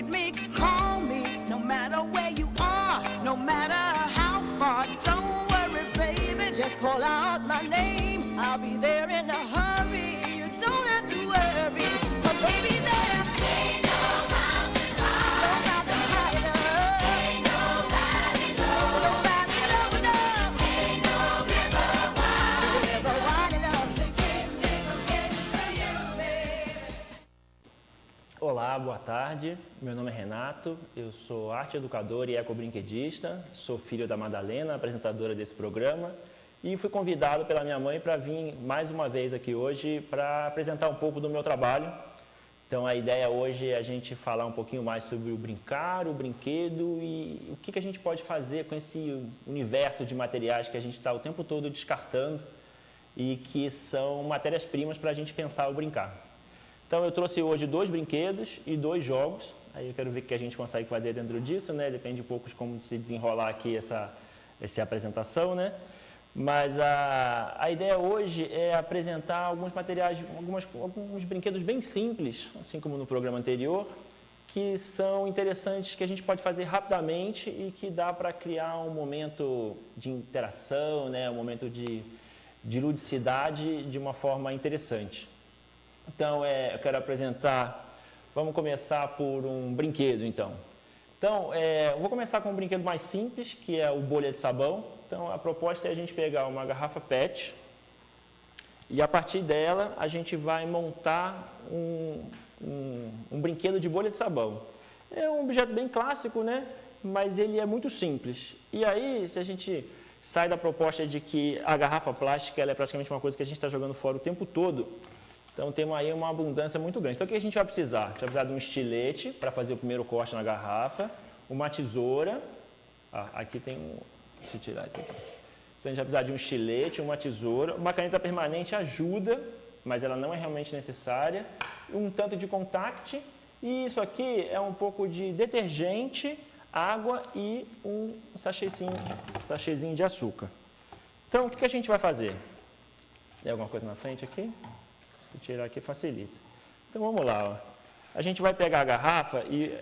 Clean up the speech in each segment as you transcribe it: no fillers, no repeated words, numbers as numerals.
me, call me, no matter where you are, no matter how far. Don't worry, baby, just call out my name. I'll be there in a hurry. You don't have to worry, but baby, there ain't no mountain high, no mountain high enough, ain't no valley low, no valley low enough, ain't no river wide enough to keep me from getting to you, baby. Olá, boa tarde. Meu nome é Renato, eu sou arte educador e ecobrinquedista, sou filho da Madalena, apresentadora desse programa, e fui convidado pela minha mãe para vir mais uma vez aqui hoje para apresentar um pouco do meu trabalho. Então a ideia hoje é a gente falar um pouquinho mais sobre o brincar, o brinquedo e o que a gente pode fazer com esse universo de materiais que a gente está o tempo todo descartando e que são matérias-primas para a gente pensar o brincar. Então eu trouxe hoje 2 brinquedos e 2 jogos, aí eu quero ver o que a gente consegue fazer dentro disso, né? Depende um pouco de como se desenrolar aqui essa apresentação, né? Mas a ideia hoje é apresentar alguns materiais, alguns brinquedos bem simples, assim como no programa anterior, que são interessantes, que a gente pode fazer rapidamente e que dá para criar um momento de interação, né? Um momento de ludicidade de uma forma interessante. Então, eu quero apresentar, vamos começar por um brinquedo, então. Então, eu vou começar com um brinquedo mais simples, que é o bolha de sabão. Então, a proposta é a gente pegar uma garrafa PET e, a partir dela, a gente vai montar um brinquedo de bolha de sabão. É um objeto bem clássico, né? Mas ele é muito simples. E aí, se a gente sai da proposta de que a garrafa plástica ela é praticamente uma coisa que a gente está jogando fora o tempo todo, então temos aí uma abundância muito grande. Então o que a gente vai precisar? A gente vai precisar de um estilete para fazer o primeiro corte na garrafa, uma tesoura, aqui tem um, deixa eu tirar isso aqui. Então a gente vai precisar de um estilete, uma tesoura, uma caneta permanente ajuda, mas ela não é realmente necessária, um tanto de contact e isso aqui é um pouco de detergente, água e um sachêzinho de açúcar. Então o que a gente vai fazer? Tem alguma coisa na frente aqui? Vou tirar aqui, facilita. Então, vamos lá. Ó. A gente vai pegar a garrafa e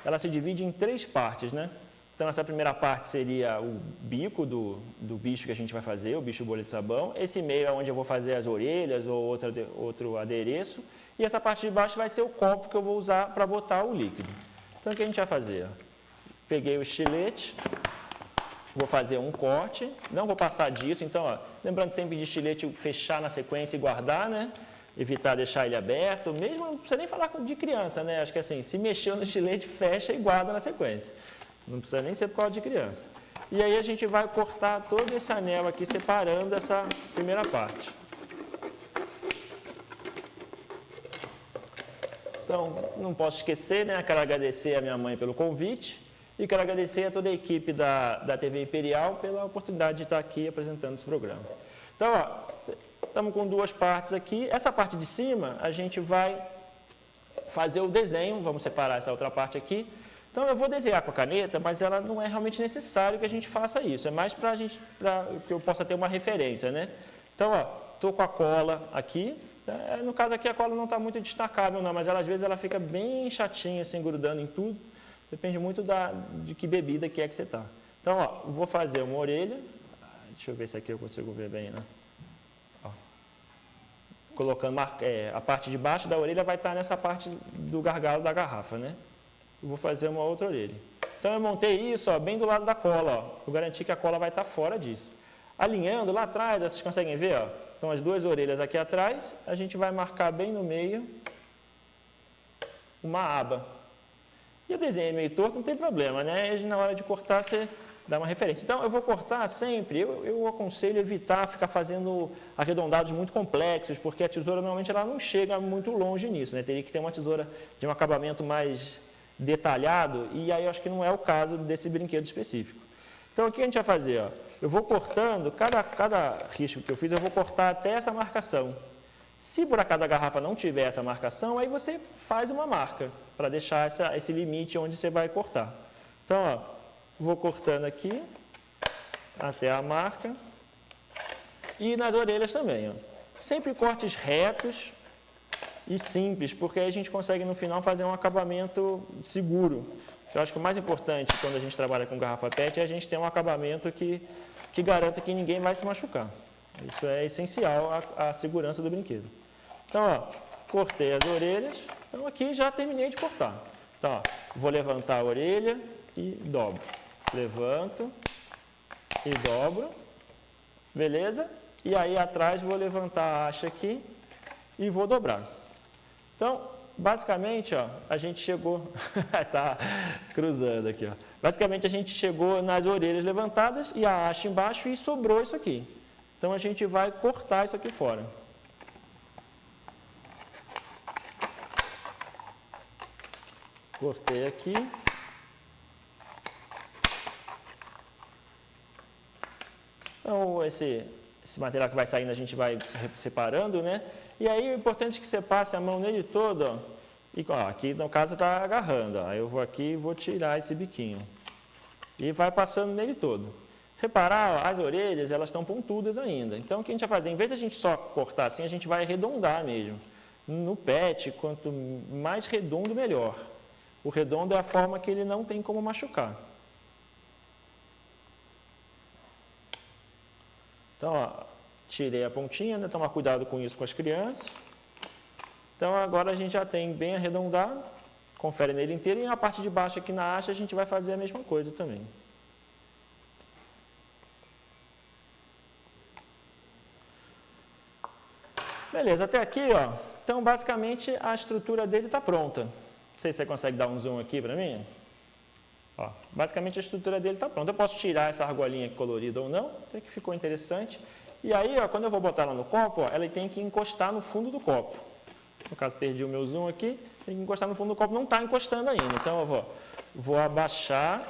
ela se divide em 3 partes, né? Então, essa primeira parte seria o bico do bicho que a gente vai fazer, o bicho bolha de sabão. Esse meio é onde eu vou fazer as orelhas ou outro adereço. E essa parte de baixo vai ser o copo que eu vou usar para botar o líquido. Então, o que a gente vai fazer? Peguei o estilete. Vou fazer um corte, não vou passar disso, então, ó, lembrando sempre de estilete fechar na sequência e guardar, né? Evitar deixar ele aberto, mesmo não precisa nem falar de criança, né? Acho que assim, se mexeu no estilete, fecha e guarda na sequência. Não precisa nem ser por causa de criança. E aí a gente vai cortar todo esse anel aqui, separando essa primeira parte. Então, não posso esquecer, né? Quero agradecer a minha mãe pelo convite. E quero agradecer a toda a equipe da TV Imperial pela oportunidade de estar aqui apresentando esse programa. Então, ó, estamos com 2 partes aqui. Essa parte de cima, a gente vai fazer o desenho. Vamos separar essa outra parte aqui. Então, eu vou desenhar com a caneta, mas ela não é realmente necessário que a gente faça isso. É mais para que eu possa ter uma referência, né? Então, ó, estou com a cola aqui. No caso aqui, a cola não está muito destacável, não, mas às vezes ela fica bem chatinha, assim, grudando em tudo. Depende muito de que bebida que você está. Então, ó, vou fazer uma orelha. Deixa eu ver se aqui eu consigo ver bem, né? Ó. Colocando a parte de baixo da orelha vai estar nessa parte do gargalo da garrafa, né? Eu vou fazer uma outra orelha. Então, eu montei isso, ó, bem do lado da cola, ó. Eu garanti que a cola vai estar fora disso. Alinhando lá atrás, vocês conseguem ver, ó? Então, as 2 orelhas aqui atrás, a gente vai marcar bem no meio uma aba. E o desenho é meio torto, não tem problema, né? Na hora de cortar, você dá uma referência. Então, eu vou cortar sempre, eu aconselho evitar ficar fazendo arredondados muito complexos, porque a tesoura, normalmente, ela não chega muito longe nisso, né? Teria que ter uma tesoura de um acabamento mais detalhado, e aí eu acho que não é o caso desse brinquedo específico. Então, o que a gente vai fazer? Ó? Eu vou cortando, cada risco que eu fiz, eu vou cortar até essa marcação. Se por acaso a garrafa não tiver essa marcação, aí você faz uma marca para deixar esse limite onde você vai cortar. Então, ó, vou cortando aqui até a marca e nas orelhas também. Ó. Sempre cortes retos e simples, porque aí a gente consegue no final fazer um acabamento seguro. Eu acho que o mais importante quando a gente trabalha com garrafa PET é a gente ter um acabamento que garanta que ninguém vai se machucar. Isso é essencial à segurança do brinquedo. Então, ó, cortei as orelhas. Então, aqui já terminei de cortar. Então, ó, vou levantar a orelha e dobro. Levanto e dobro. Beleza? E aí, atrás, vou levantar a haste aqui e vou dobrar. Então, basicamente, ó, a gente chegou... tá cruzando aqui, ó. Basicamente, a gente chegou nas orelhas levantadas e a haste embaixo e sobrou isso aqui. Então, a gente vai cortar isso aqui fora. Cortei aqui. Então, esse material que vai saindo, a gente vai separando, né? E aí, o importante é que você passe a mão nele todo, ó. E, ó, aqui, no caso, está agarrando, ó. Eu vou aqui e vou tirar esse biquinho. E vai passando nele todo. Reparar, ó, as orelhas, elas estão pontudas ainda. Então, o que a gente vai fazer? Em vez de a gente só cortar assim, a gente vai arredondar mesmo. No PET, quanto mais redondo, melhor. O redondo é a forma que ele não tem como machucar. Então, ó, tirei a pontinha, né? Tomar cuidado com isso com as crianças. Então, agora a gente já tem bem arredondado. Confere nele inteiro. E na parte de baixo aqui na haste a gente vai fazer a mesma coisa também. Beleza, até aqui, ó. Então, basicamente, a estrutura dele está pronta. Não sei se você consegue dar um zoom aqui para mim. Ó, basicamente, a estrutura dele está pronta. Eu posso tirar essa argolinha colorida ou não, até que ficou interessante. E aí, ó, quando eu vou botar ela no copo, ó, ela tem que encostar no fundo do copo. No caso, perdi o meu zoom aqui, tem que encostar no fundo do copo, não está encostando ainda. Então, eu vou abaixar.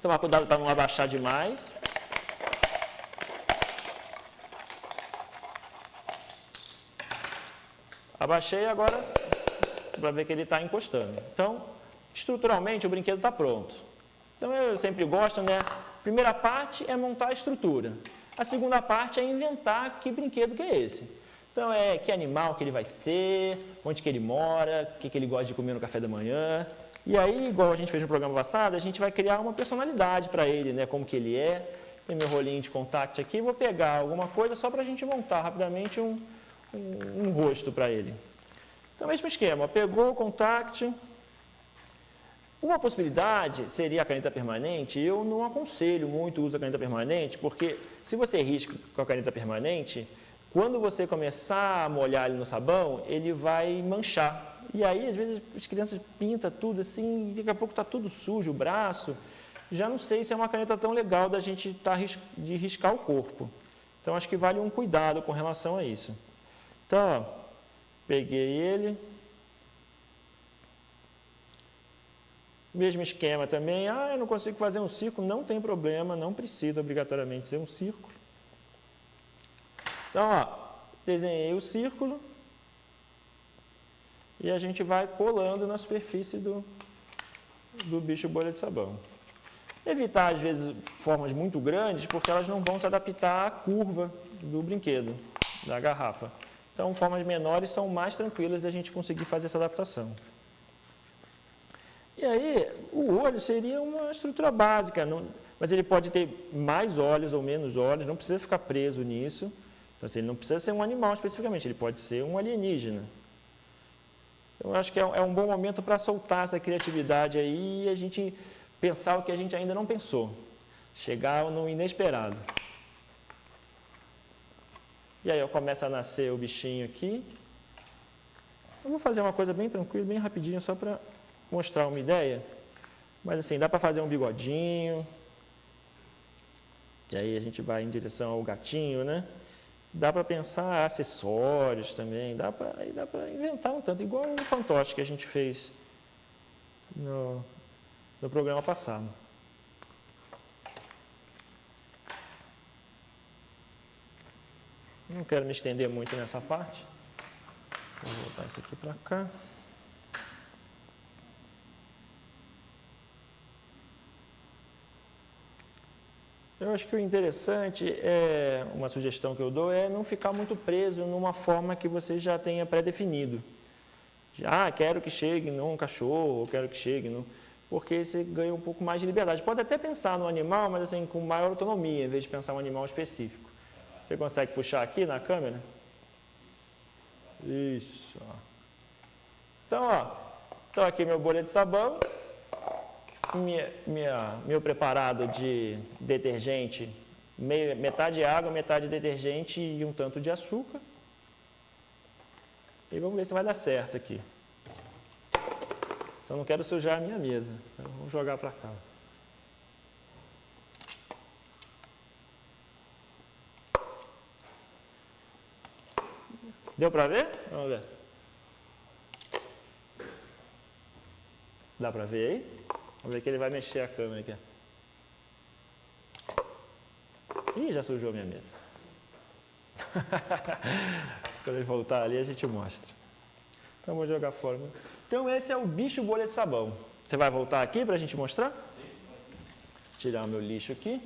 Tomar cuidado para não abaixar demais. Abaixei agora para ver que ele está encostando. Então, estruturalmente, o brinquedo está pronto. Então, eu sempre gosto, né? A primeira parte é montar a estrutura. A segunda parte é inventar que brinquedo que é esse. Então, que animal que ele vai ser, onde que ele mora, o que ele gosta de comer no café da manhã. E aí, igual a gente fez no programa passado, a gente vai criar uma personalidade para ele, né? Como que ele é. Tem meu rolinho de contact aqui, vou pegar alguma coisa só para a gente montar rapidamente um rosto para ele. Então, mesmo esquema, pegou o contact. Uma possibilidade seria a caneta permanente. Eu não aconselho muito o uso da caneta permanente, porque se você risca com a caneta permanente, quando você começar a molhar ele no sabão, ele vai manchar. E aí, às vezes, as crianças pintam tudo assim, e daqui a pouco está tudo sujo, o braço. Já não sei se é uma caneta tão legal da gente de riscar o corpo. Então, acho que vale um cuidado com relação a isso. Então, ó, peguei ele. Mesmo esquema também. Eu não consigo fazer um círculo. Não tem problema, não precisa obrigatoriamente ser um círculo. Então, ó, desenhei o círculo. E a gente vai colando na superfície do bicho bolha de sabão. Evitar, às vezes, formas muito grandes, porque elas não vão se adaptar à curva do brinquedo, da garrafa. Então, formas menores são mais tranquilas da gente conseguir fazer essa adaptação. E aí, o olho seria uma estrutura básica, mas ele pode ter mais olhos ou menos olhos, não precisa ficar preso nisso. Então, assim, ele não precisa ser um animal especificamente, ele pode ser um alienígena. Eu acho que é um bom momento para soltar essa criatividade aí e a gente pensar o que a gente ainda não pensou. Chegar no inesperado. E aí, começa a nascer o bichinho aqui. Eu vou fazer uma coisa bem tranquila, bem rapidinho, só para mostrar uma ideia. Mas assim, dá para fazer um bigodinho. E aí a gente vai em direção ao gatinho, né? Dá para pensar acessórios também. Dá para inventar um tanto, igual o fantoche que a gente fez no programa passado. Não quero me estender muito nessa parte. Vou voltar isso aqui para cá. Eu acho que o interessante uma sugestão que eu dou é não ficar muito preso numa forma que você já tenha pré-definido. Quero que chegue num cachorro, ou quero que chegue num... Porque você ganha um pouco mais de liberdade. Pode até pensar no animal, mas assim, com maior autonomia, em vez de pensar em um animal específico. Você consegue puxar aqui na câmera? Isso. Então, aqui meu boleto de sabão, meu preparado de detergente, metade água, metade detergente e um tanto de açúcar. E vamos ver se vai dar certo aqui. Só não quero sujar a minha mesa. Então, vamos jogar para cá. Deu para ver? Vamos ver. Dá para ver aí? Vamos ver que ele vai mexer a câmera aqui. Ih, já sujou a minha mesa. Quando ele voltar ali, a gente mostra. Então, vou jogar fora. Então, esse é o bicho bolha de sabão. Você vai voltar aqui para a gente mostrar? Sim. Tirar o meu lixo aqui.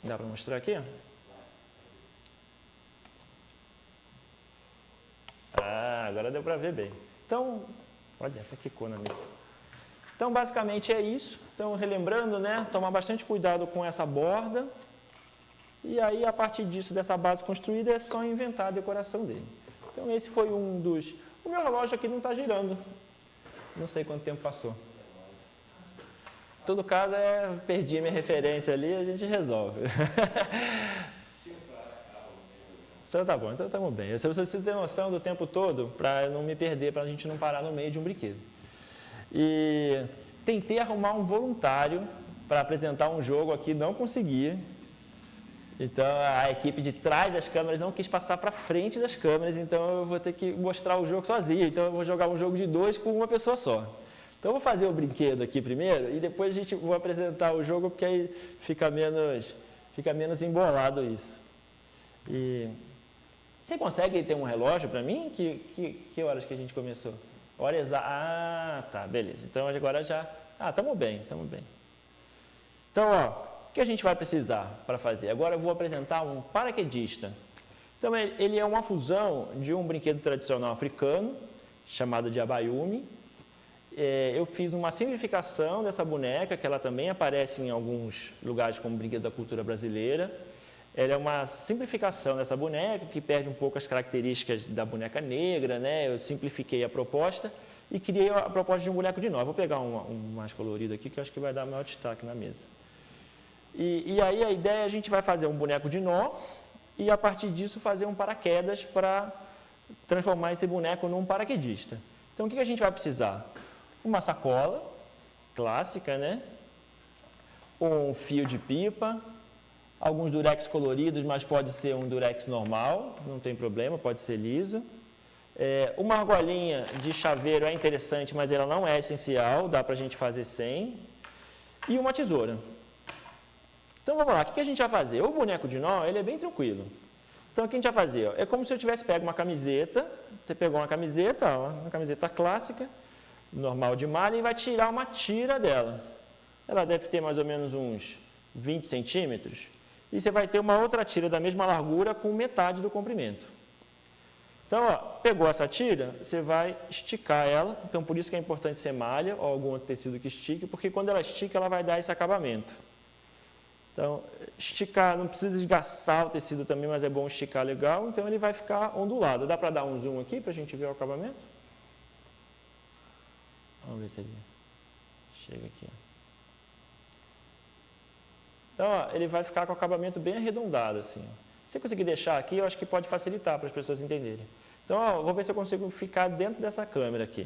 Dá para mostrar aqui? Agora deu para ver bem. Então, olha, ficou na mesa. Então, basicamente é isso. Então, relembrando, né? Tomar bastante cuidado com essa borda. E aí, a partir disso, dessa base construída, é só inventar a decoração dele. Então, esse foi um dos... O meu relógio aqui não está girando. Não sei quanto tempo passou. Em todo caso, perdi a minha referência ali, a gente resolve. Então tá bom, então estamos bem. Eu preciso ter noção do tempo todo para não me perder, para a gente não parar no meio de um brinquedo. E tentei arrumar um voluntário para apresentar um jogo aqui, não consegui. Então a equipe de trás das câmeras não quis passar para frente das câmeras, então eu vou ter que mostrar o jogo sozinho. Então eu vou jogar um jogo de 2 com uma pessoa só. Então eu vou fazer o brinquedo aqui primeiro e depois a gente vai apresentar o jogo, porque aí fica menos embolado isso. E você consegue ter um relógio para mim? Que horas que a gente começou? Hora exata. Tá, beleza. Então agora já... estamos bem. Então, o que a gente vai precisar para fazer? Agora eu vou apresentar um paraquedista. Então, ele é uma fusão de um brinquedo tradicional africano, chamado de abayumi. Eu fiz uma simplificação dessa boneca, que ela também aparece em alguns lugares como brinquedo da cultura brasileira. Ela é uma simplificação dessa boneca, que perde um pouco as características da boneca negra, né? Eu simplifiquei a proposta e criei a proposta de um boneco de nó. Vou pegar um mais colorido aqui, que eu acho que vai dar maior destaque na mesa. E aí a ideia é a gente vai fazer um boneco de nó e, a partir disso, fazer um paraquedas para transformar esse boneco num paraquedista. Então, o que a gente vai precisar? Uma sacola clássica, né? Um fio de pipa, alguns durex coloridos, mas pode ser um durex normal, não tem problema, pode ser liso. Uma argolinha de chaveiro é interessante, mas ela não é essencial, dá para a gente fazer sem. E uma tesoura. Então vamos lá, o que a gente vai fazer? O boneco de nó, ele é bem tranquilo. Então o que a gente vai fazer? É como se eu tivesse pego uma camiseta, você pegou uma camiseta, uma camiseta clássica, normal de malha, e vai tirar uma tira dela. Ela deve ter mais ou menos uns 20 centímetros. E você vai ter uma outra tira da mesma largura com metade do comprimento. Então, pegou essa tira, você vai esticar ela. Então, por isso que é importante ser malha ou algum outro tecido que estique, porque quando ela estica, ela vai dar esse acabamento. Então, esticar, não precisa esgaçar o tecido também, mas é bom esticar legal. Então, ele vai ficar ondulado. Dá para dar um zoom aqui para a gente ver o acabamento? Vamos ver se ele chega aqui. Então, ele vai ficar com o acabamento bem arredondado, assim. Se você conseguir deixar aqui, eu acho que pode facilitar para as pessoas entenderem. Então, vou ver se eu consigo ficar dentro dessa câmera aqui.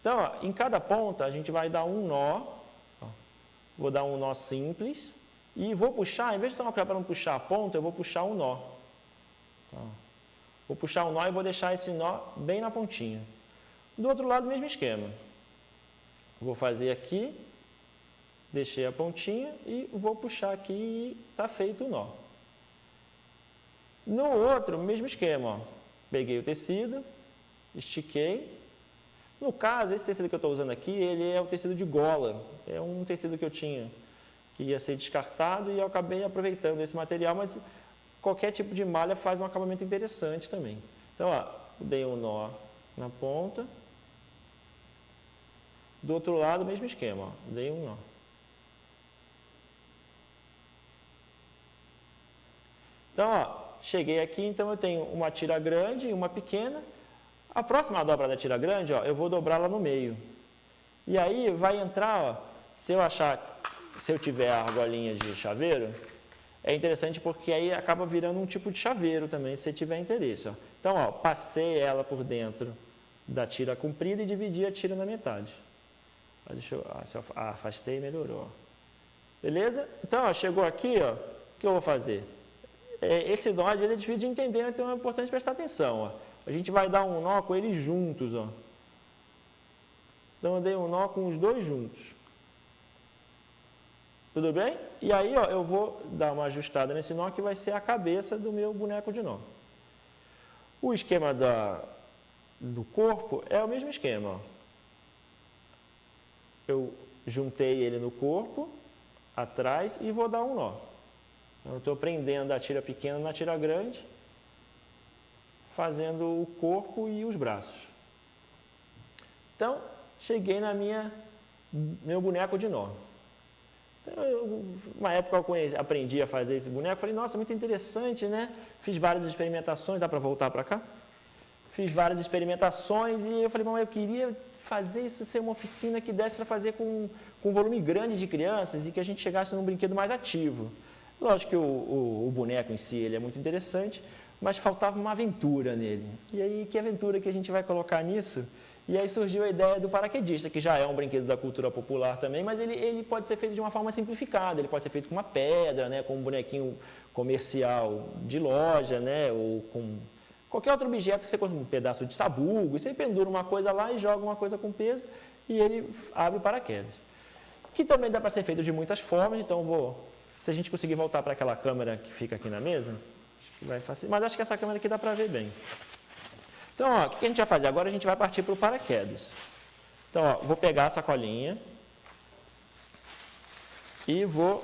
Então, em cada ponta, a gente vai dar um nó. Vou dar um nó simples. E vou puxar, em vez de tomar cuidado para não puxar a ponta, eu vou puxar um nó. Vou puxar um nó e vou deixar esse nó bem na pontinha. Do outro lado, mesmo esquema. Vou fazer aqui, deixei a pontinha e vou puxar aqui e está feito o nó. No outro, mesmo esquema. Peguei o tecido, estiquei, No caso, esse tecido que eu estou usando aqui, ele é o tecido de gola. É um tecido que eu tinha, que ia ser descartado, e eu acabei aproveitando esse material, mas qualquer tipo de malha faz um acabamento interessante também. Então, ó, dei um nó na ponta. Do outro lado, mesmo esquema, ó, dei um nó. Então, ó, cheguei aqui, então eu tenho uma tira grande e uma pequena. A próxima dobra da tira grande, ó, eu vou dobrá-la no meio. E aí vai entrar, ó, se eu tiver a argolinha de chaveiro, é interessante porque aí acaba virando um tipo de chaveiro também, se você tiver interesse. Ó. Então, ó, passei ela por dentro da tira comprida e dividi a tira na metade. Deixa eu, se eu afastei e melhorou. Ó. Beleza? Então, ó, chegou aqui, ó, o que eu vou fazer? Esse nó, às vezes, é difícil de entender, então é importante prestar atenção. Ó. A gente vai dar um nó com eles juntos. Ó. Então, eu dei um nó com os dois juntos. Tudo bem? E aí, ó, eu vou dar uma ajustada nesse nó, que vai ser a cabeça do meu boneco de nó. O esquema do corpo é o mesmo esquema. Ó. Eu juntei ele no corpo, atrás, e vou dar um nó. Então, eu estou prendendo a tira pequena na tira grande, fazendo o corpo e os braços. Então, cheguei na meu boneco de nó. Então, uma época eu aprendi a fazer esse boneco, falei, nossa, muito interessante, né? Fiz várias experimentações, dá para voltar para cá? Fiz várias experimentações e eu falei, eu queria fazer isso ser uma oficina que desse para fazer com um volume grande de crianças e que a gente chegasse num brinquedo mais ativo. Lógico que o boneco em si ele é muito interessante, mas faltava uma aventura nele. E aí, que aventura que a gente vai colocar nisso? E aí surgiu a ideia do paraquedista, que já é um brinquedo da cultura popular também, mas ele pode ser feito de uma forma simplificada. Ele pode ser feito com uma pedra, né, com um bonequinho comercial de loja, né, ou com qualquer outro objeto que você consegue, um pedaço de sabugo, e você pendura uma coisa lá e joga uma coisa com peso e ele abre o paraquedas. Que também dá para ser feito de muitas formas, então se a gente conseguir voltar para aquela câmera que fica aqui na mesa, acho que vai facilitar, mas acho que essa câmera aqui dá para ver bem. Então, ó, o que a gente vai fazer? Agora a gente vai partir para o paraquedas. Então, ó, vou pegar a sacolinha e vou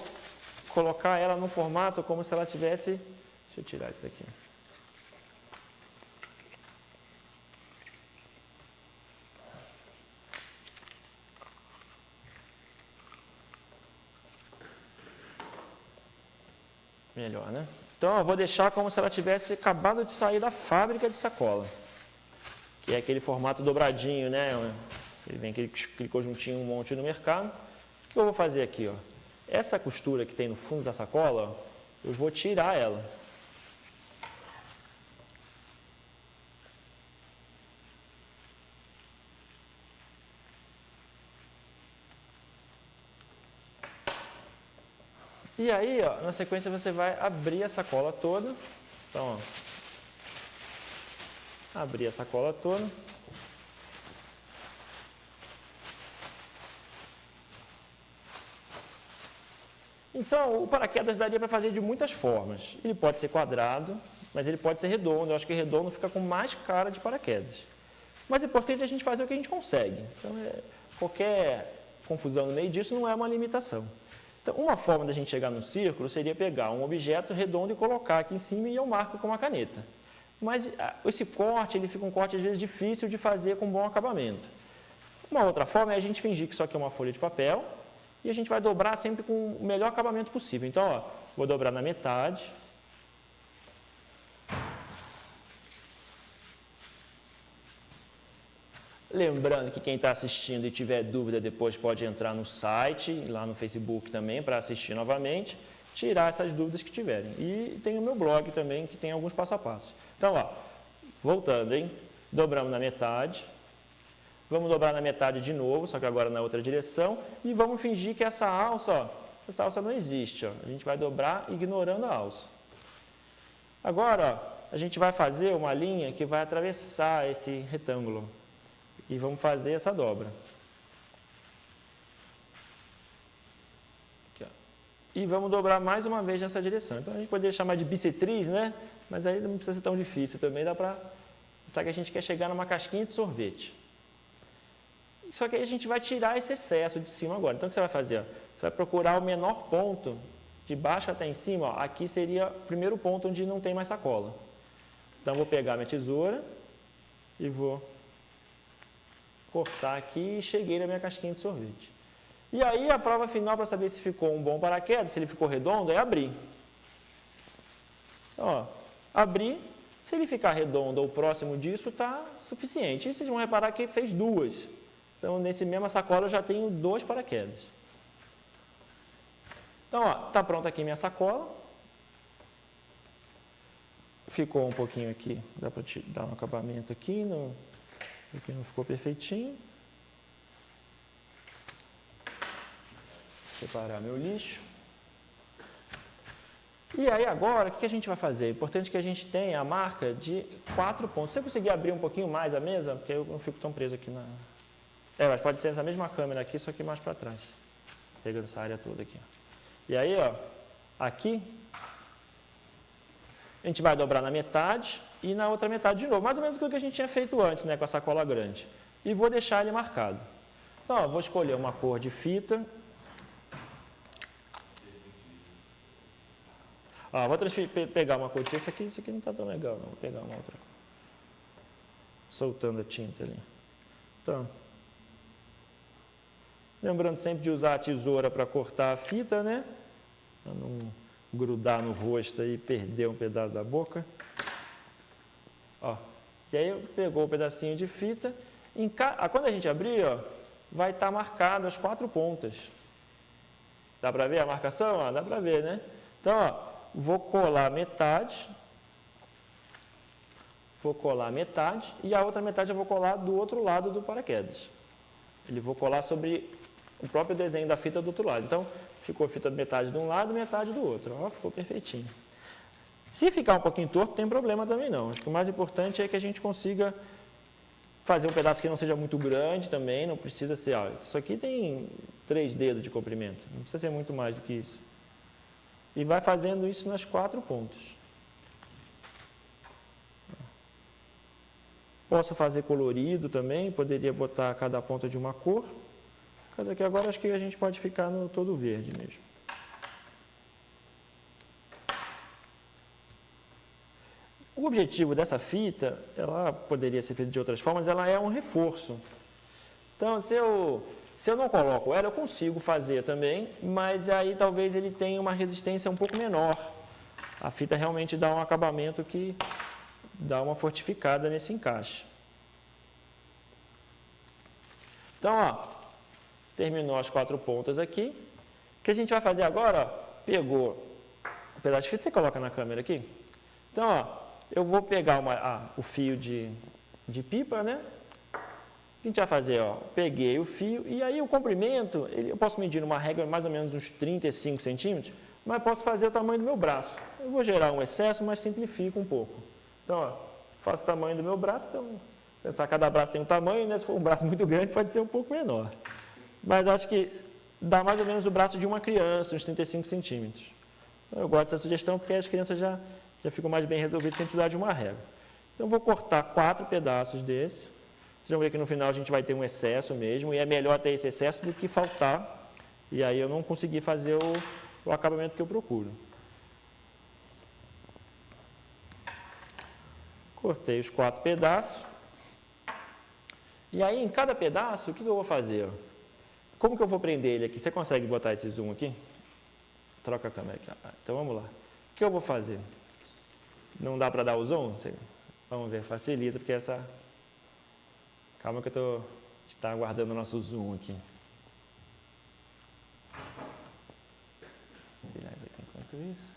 colocar ela no formato como se ela tivesse... Deixa eu tirar isso daqui. Melhor, né? Então, eu vou deixar como se ela tivesse acabado de sair da fábrica de sacola. Que é aquele formato dobradinho, né? Ele vem aquele conjuntinho, um monte no mercado. O que eu vou fazer aqui, ó? Essa costura que tem no fundo da sacola, ó, eu vou tirar ela. E aí, ó, na sequência, você vai abrir a sacola toda. Então, ó, abrir a sacola toda. Então, o paraquedas daria para fazer de muitas formas. Ele pode ser quadrado, mas ele pode ser redondo. Eu acho que redondo fica com mais cara de paraquedas. Mas é importante a gente fazer o que a gente consegue. Então, qualquer confusão no meio disso não é uma limitação. Então, uma forma da gente chegar no círculo seria pegar um objeto redondo e colocar aqui em cima e eu marco com uma caneta. Mas esse corte, ele fica um corte às vezes difícil de fazer com bom acabamento. Uma outra forma é a gente fingir que isso aqui é uma folha de papel e a gente vai dobrar sempre com o melhor acabamento possível. Então, ó, vou dobrar na metade. Lembrando que quem está assistindo e tiver dúvida depois pode entrar no site, lá no Facebook também, para assistir novamente, tirar essas dúvidas que tiverem. E tem o meu blog também, que tem alguns passo a passo. Então, ó, voltando, hein? Dobramos na metade. Vamos dobrar na metade de novo, só que agora na outra direção. E vamos fingir que essa alça não existe. Ó. A gente vai dobrar ignorando a alça. Agora, ó, a gente vai fazer uma linha que vai atravessar esse retângulo. E vamos fazer essa dobra. Aqui, ó. E vamos dobrar mais uma vez nessa direção. Então, a gente poderia chamar de bissetriz, né? Mas aí não precisa ser tão difícil também. Dá para... Só que a gente quer chegar numa casquinha de sorvete. Só que aí a gente vai tirar esse excesso de cima agora. Então, o que você vai fazer? Você vai procurar o menor ponto, de baixo até em cima. Ó, aqui seria o primeiro ponto onde não tem mais sacola. Então, eu vou pegar minha tesoura e vou cortar aqui e cheguei na minha casquinha de sorvete. E aí, a prova final para saber se ficou um bom paraquedas, se ele ficou redondo, é abrir. Então, ó, abrir, se ele ficar redondo ou próximo disso, está suficiente. E vocês vão reparar que fez duas. Então, nesse mesma sacola, eu já tenho 2 paraquedas. Então, ó, está pronta aqui minha sacola. Ficou um pouquinho aqui, dá para dar um acabamento aqui, aqui não ficou perfeitinho. Separar meu lixo. E aí agora, o que a gente vai fazer? É importante que a gente tenha a marca de 4 pontos. Se eu conseguir abrir um pouquinho mais a mesa, porque eu não fico tão preso aqui na... mas pode ser essa mesma câmera aqui, só que mais para trás. Pegando essa área toda aqui. E aí, ó, aqui, a gente vai dobrar na metade e na outra metade de novo. Mais ou menos o que a gente tinha feito antes, né, com a sacola grande. E vou deixar ele marcado. Então, ó, vou escolher uma cor de fita. Ó, vou pegar uma cor de fita. Isso aqui não está tão legal, não. Vou pegar uma outra cor. Soltando a tinta ali. Então, lembrando sempre de usar a tesoura para cortar a fita, né? Para não grudar no rosto e perder um pedaço da boca. Ó, e aí pegou o pedacinho de fita. Quando a gente abrir, ó, vai estar marcado as 4 pontas. Dá para ver a marcação? Ó, dá para ver, né? Então, ó, vou colar metade. Vou colar metade e a outra metade eu vou colar do outro lado do paraquedas. Ele vou colar sobre o próprio desenho da fita do outro lado. Então, ficou fita metade de um lado, metade do outro. Ó, ficou perfeitinho. Se ficar um pouquinho torto, não tem problema também não. Acho que o mais importante é que a gente consiga fazer um pedaço que não seja muito grande também, não precisa ser... Ó, isso aqui tem 3 dedos de comprimento, não precisa ser muito mais do que isso. E vai fazendo isso nas 4 pontas. Posso fazer colorido também, poderia botar cada ponta de uma cor. Mas aqui agora acho que a gente pode ficar no todo verde mesmo. O objetivo dessa fita, ela poderia ser feita de outras formas, ela é um reforço. Então, se eu não coloco ela, eu consigo fazer também, mas aí talvez ele tenha uma resistência um pouco menor. A fita realmente dá um acabamento que dá uma fortificada nesse encaixe. Então, ó, terminou as 4 pontas aqui. O que a gente vai fazer agora, ó, pegou um pedaço de fita, você coloca na câmera aqui. Então, ó, eu vou pegar o fio de pipa, né? O que a gente vai fazer, ó, peguei o fio e aí o comprimento, eu posso medir numa régua mais ou menos uns 35 centímetros, mas posso fazer o tamanho do meu braço. Eu vou gerar um excesso, mas simplifico um pouco. Então, ó, faço o tamanho do meu braço, então, pensar que cada braço tem um tamanho, né? Se for um braço muito grande, pode ser um pouco menor. Mas acho que dá mais ou menos o braço de uma criança, uns 35 centímetros. Então, eu gosto dessa sugestão porque as crianças já ficam mais bem resolvidas sem precisar de uma régua. Então, eu vou cortar 4 pedaços desse. Vocês vão ver que no final a gente vai ter um excesso mesmo, e é melhor ter esse excesso do que faltar. E aí eu não consegui fazer o acabamento que eu procuro. Cortei os 4 pedaços. E aí, em cada pedaço, o que eu vou fazer? Como que eu vou prender ele aqui? Você consegue botar esse zoom aqui? Troca a câmera aqui. Então, vamos lá. O que eu vou fazer? Não dá para dar o zoom? Vamos ver, facilita, porque essa... Calma que a gente está aguardando o nosso zoom aqui. Vou tirar isso aqui enquanto isso.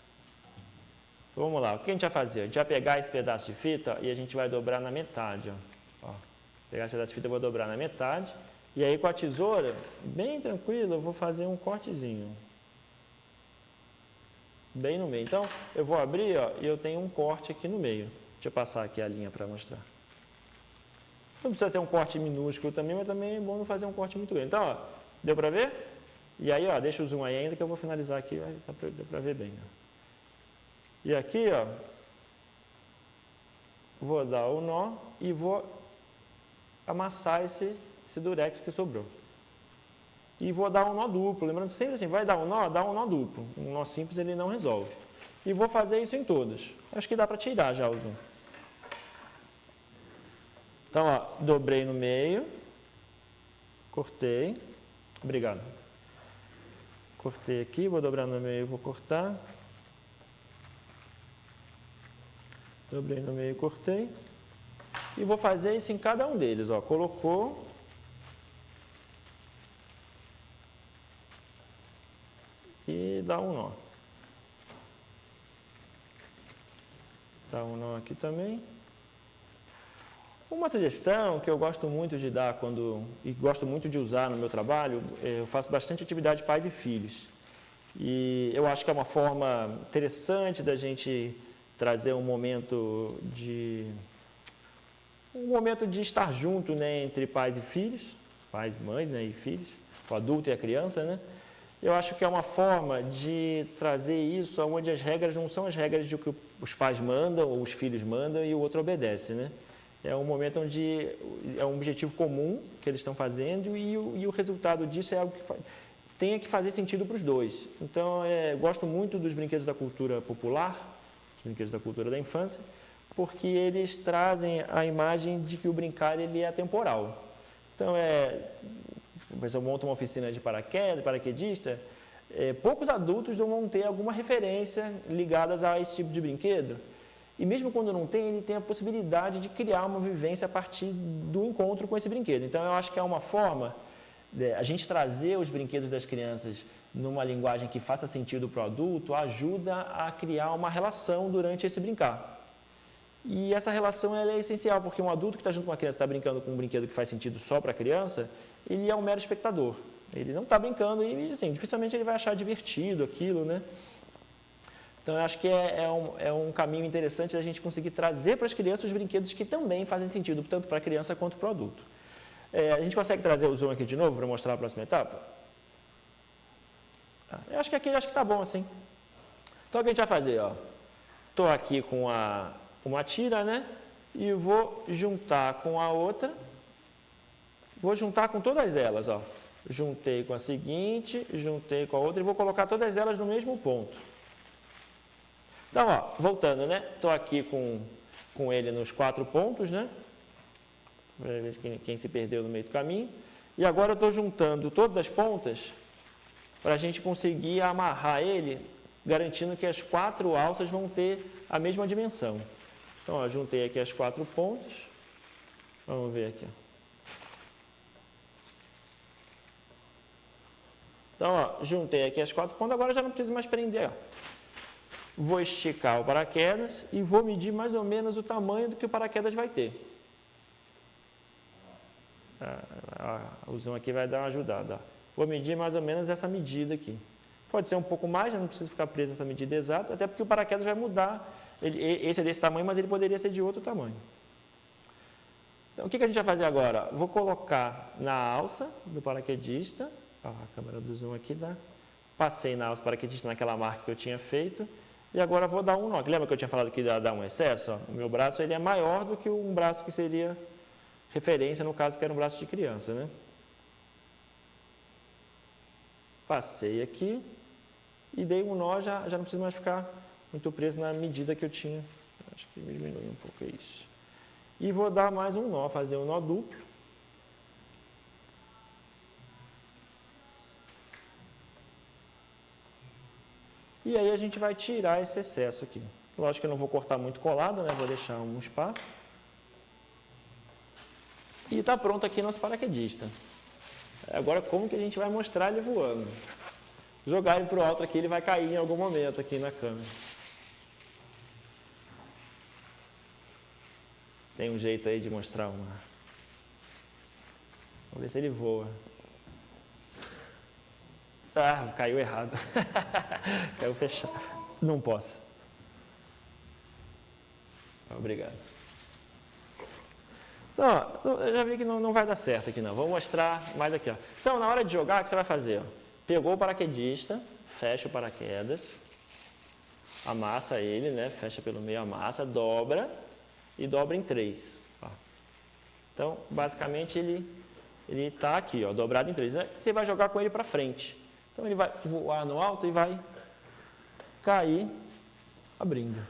Então, vamos lá. O que a gente vai fazer? A gente vai pegar esse pedaço de fita e a gente vai dobrar na metade. Ó. Pegar esse pedaço de fita e vou dobrar na metade. E aí, com a tesoura, bem tranquilo, eu vou fazer um cortezinho. Bem no meio. Então, eu vou abrir, ó, e eu tenho um corte aqui no meio. Deixa eu passar aqui a linha para mostrar. Não precisa ser um corte minúsculo também, mas também é bom não fazer um corte muito grande. Então, ó, deu para ver? E aí, ó, deixa o zoom aí ainda que eu vou finalizar aqui, deu para ver bem. Ó. E aqui, ó, vou dar o nó e vou amassar esse esse durex que sobrou. E vou dar um nó duplo, lembrando sempre assim, vai dar um nó duplo. Um nó simples ele não resolve. E vou fazer isso em todas. Acho que dá para tirar já o zoom. Então, ó, dobrei no meio, cortei, obrigado. Cortei aqui, vou dobrar no meio, vou cortar. Dobrei no meio, cortei. E vou fazer isso em cada um deles, ó. Colocou. E dá um nó. Dá um nó aqui também. Uma sugestão que eu gosto muito de dar e gosto muito de usar no meu trabalho, eu faço bastante atividade pais e filhos. E eu acho que é uma forma interessante da gente trazer um momento de estar junto, né, entre pais e filhos, pais e mães, né, e filhos, o adulto e a criança, né? Eu acho que é uma forma de trazer isso onde as regras não são as regras de que os pais mandam ou os filhos mandam e o outro obedece, né? É um momento onde é um objetivo comum que eles estão fazendo e o resultado disso é algo que tenha que fazer sentido para os dois. Então, gosto muito dos brinquedos da cultura popular, os brinquedos da cultura da infância, porque eles trazem a imagem de que o brincar ele é atemporal. Então, se eu monto uma oficina de paraquedista, poucos adultos vão ter alguma referência ligadas a esse tipo de brinquedo. E mesmo quando não tem, ele tem a possibilidade de criar uma vivência a partir do encontro com esse brinquedo. Então, eu acho que é uma forma de a gente trazer os brinquedos das crianças numa linguagem que faça sentido para o adulto, ajuda a criar uma relação durante esse brincar. E essa relação ela é essencial, porque um adulto que está junto com uma criança, está brincando com um brinquedo que faz sentido só para a criança, ele é um mero espectador. Ele não está brincando e, assim, dificilmente ele vai achar divertido aquilo, né? Então, eu acho que é um caminho interessante da gente conseguir trazer para as crianças os brinquedos que também fazem sentido, tanto para a criança quanto para o adulto. A gente consegue trazer o zoom aqui de novo para mostrar a próxima etapa? Eu acho que aqui está bom assim. Então, o que a gente vai fazer? Estou aqui com uma tira, né? E vou juntar com a outra. Vou juntar com todas elas, ó. Juntei com a seguinte, juntei com a outra e vou colocar todas elas no mesmo ponto. Então, ó, voltando, né? Estou aqui com ele nos 4 pontos, né? Para ver quem se perdeu no meio do caminho. E agora eu estou juntando todas as pontas para a gente conseguir amarrar ele, garantindo que as 4 alças vão ter a mesma dimensão. Então, ó, juntei aqui as 4 pontas. Vamos ver aqui. Então, ó, juntei aqui as 4 pontas, agora já não preciso mais prender, ó. Vou esticar o paraquedas e vou medir mais ou menos o tamanho do que o paraquedas vai ter. O zoom aqui vai dar uma ajudada. Ó. Vou medir mais ou menos essa medida aqui. Pode ser um pouco mais, já não preciso ficar preso nessa medida exata, até porque o paraquedas vai mudar. Esse é desse tamanho, mas ele poderia ser de outro tamanho. Então, o que a gente vai fazer agora? Vou colocar na alça do paraquedista. Ó, a câmera do zoom aqui dá. Passei na alça do paraquedista naquela marca que eu tinha feito. E agora vou dar um nó. Lembra que eu tinha falado que ia dar um excesso? Ó? O meu braço ele é maior do que um braço que seria referência, no caso que era um braço de criança, né? Passei aqui e dei um nó, já não preciso mais ficar muito preso na medida que eu tinha. Acho que diminui um pouco isso. E vou dar mais um nó, fazer um nó duplo. E aí a gente vai tirar esse excesso aqui. Lógico que eu não vou cortar muito colado, né? Vou deixar um espaço. E está pronto aqui nosso paraquedista. Agora, como que a gente vai mostrar ele voando? Jogar ele para o alto aqui, ele vai cair em algum momento aqui na câmera. Tem um jeito aí de mostrar uma... Vamos ver se ele voa. Ah, caiu errado. Caiu fechado. Não posso. Obrigado. Então, eu já vi que não vai dar certo aqui não. Vou mostrar mais aqui. Ó. Então, na hora de jogar, o que você vai fazer? Ó? Pegou o paraquedista, fecha o paraquedas, amassa ele, né? Fecha pelo meio, amassa, dobra e dobra em 3. Ó. Então, basicamente, ele ele está aqui, ó, dobrado em 3. Né? Você vai jogar com ele para frente. Então, ele vai voar no alto e vai cair abrindo.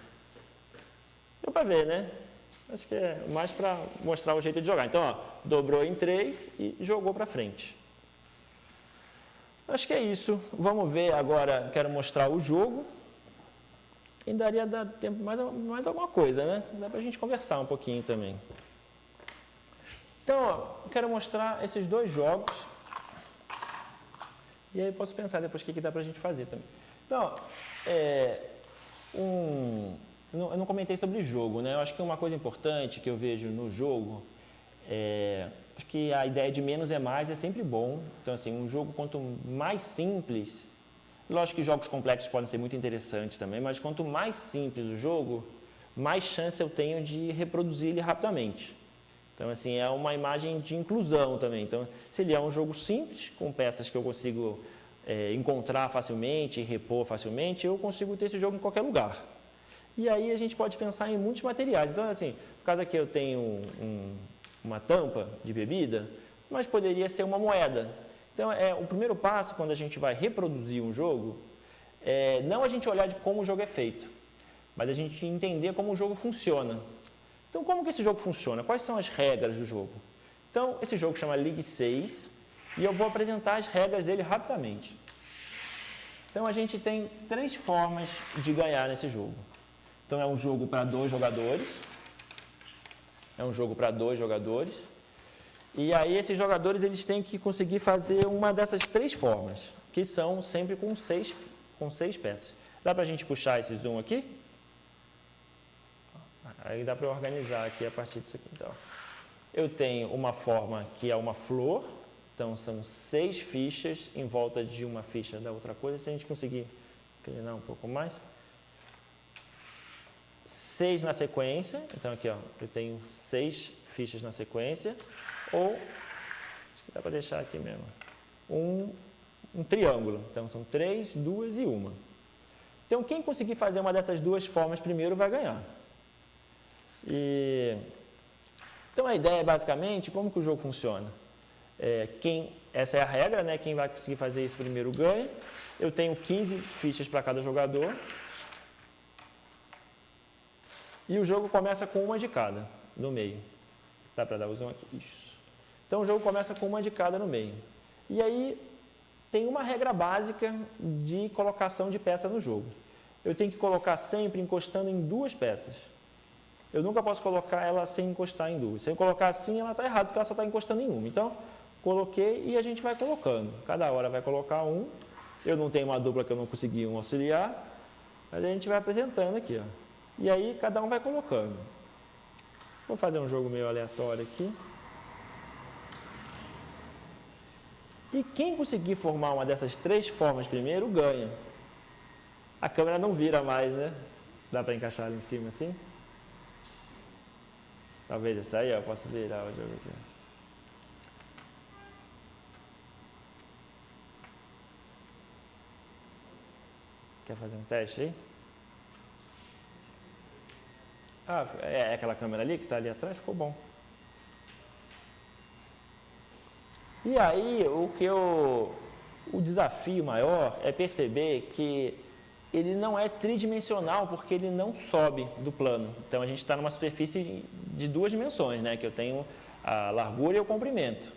Deu para ver, né? Acho que é mais para mostrar o jeito de jogar. Então, ó, dobrou em 3 e jogou para frente. Acho que é isso. Vamos ver agora, quero mostrar o jogo. E daria dar tempo mais alguma coisa, né? Dá para a gente conversar um pouquinho também. Então, ó, quero mostrar esses dois jogos. E aí eu posso pensar depois o que dá para a gente fazer também. Então, eu não comentei sobre jogo, né? Eu acho que uma coisa importante que eu vejo no jogo acho que a ideia de menos é mais é sempre bom. Então, assim, um jogo quanto mais simples, lógico que jogos complexos podem ser muito interessantes também, mas quanto mais simples o jogo, mais chance eu tenho de reproduzir ele rapidamente. Então, assim, é uma imagem de inclusão também. Então, se ele é um jogo simples, com peças que eu consigo encontrar facilmente e repor facilmente, eu consigo ter esse jogo em qualquer lugar. E aí a gente pode pensar em muitos materiais. Então, assim, por causa que eu tenho uma tampa de bebida, mas poderia ser uma moeda. Então, o primeiro passo, quando a gente vai reproduzir um jogo, não a gente olhar de como o jogo é feito, mas a gente entender como o jogo funciona. Então, como que esse jogo funciona? Quais são as regras do jogo? Então, esse jogo chama League 6 e eu vou apresentar as regras dele rapidamente. Então, a gente tem 3 formas de ganhar nesse jogo. Então, é um jogo para 2 jogadores. E aí, esses jogadores eles têm que conseguir fazer uma dessas 3 formas, que são sempre com 6 peças. Dá para a gente puxar esse zoom aqui? Aí dá para eu organizar aqui a partir disso aqui. Então, eu tenho uma forma que é uma flor. Então, são 6 fichas em volta de uma ficha da outra coisa. Se a gente conseguir inclinar um pouco mais. 6 na sequência. Então, aqui, ó, eu tenho 6 fichas na sequência. Ou, acho que dá para deixar aqui mesmo, um triângulo. Então, são 3, 2 e 1. Então, quem conseguir fazer uma dessas 2 formas primeiro vai ganhar. Então, a ideia é basicamente como que o jogo funciona. Essa é a regra, né? Quem vai conseguir fazer isso primeiro ganha. Eu tenho 15 fichas para cada jogador. E o jogo começa com uma de cada no meio. Dá para dar o zoom aqui? Isso. Então, o jogo começa com uma de cada no meio. E aí, tem uma regra básica de colocação de peça no jogo. Eu tenho que colocar sempre encostando em 2 peças. Eu nunca posso colocar ela sem encostar em 2. Se eu colocar assim, ela está errada, porque ela só está encostando em uma. Então, coloquei e a gente vai colocando. Cada hora vai colocar um. Eu não tenho uma dupla que eu não consegui um auxiliar, mas a gente vai apresentando aqui, ó. E aí, cada um vai colocando. Vou fazer um jogo meio aleatório aqui. E quem conseguir formar uma dessas 3 formas primeiro, ganha. A câmera não vira mais, né? Dá para encaixar ali em cima assim? Talvez essa aí, ó, eu posso virar o jogo aqui. Quer fazer um teste aí? Ah, é aquela câmera ali que está ali atrás, ficou bom. E aí, o desafio maior é perceber que ele não é tridimensional porque ele não sobe do plano. Então, a gente está numa superfície de 2 dimensões, né? Que eu tenho a largura e o comprimento.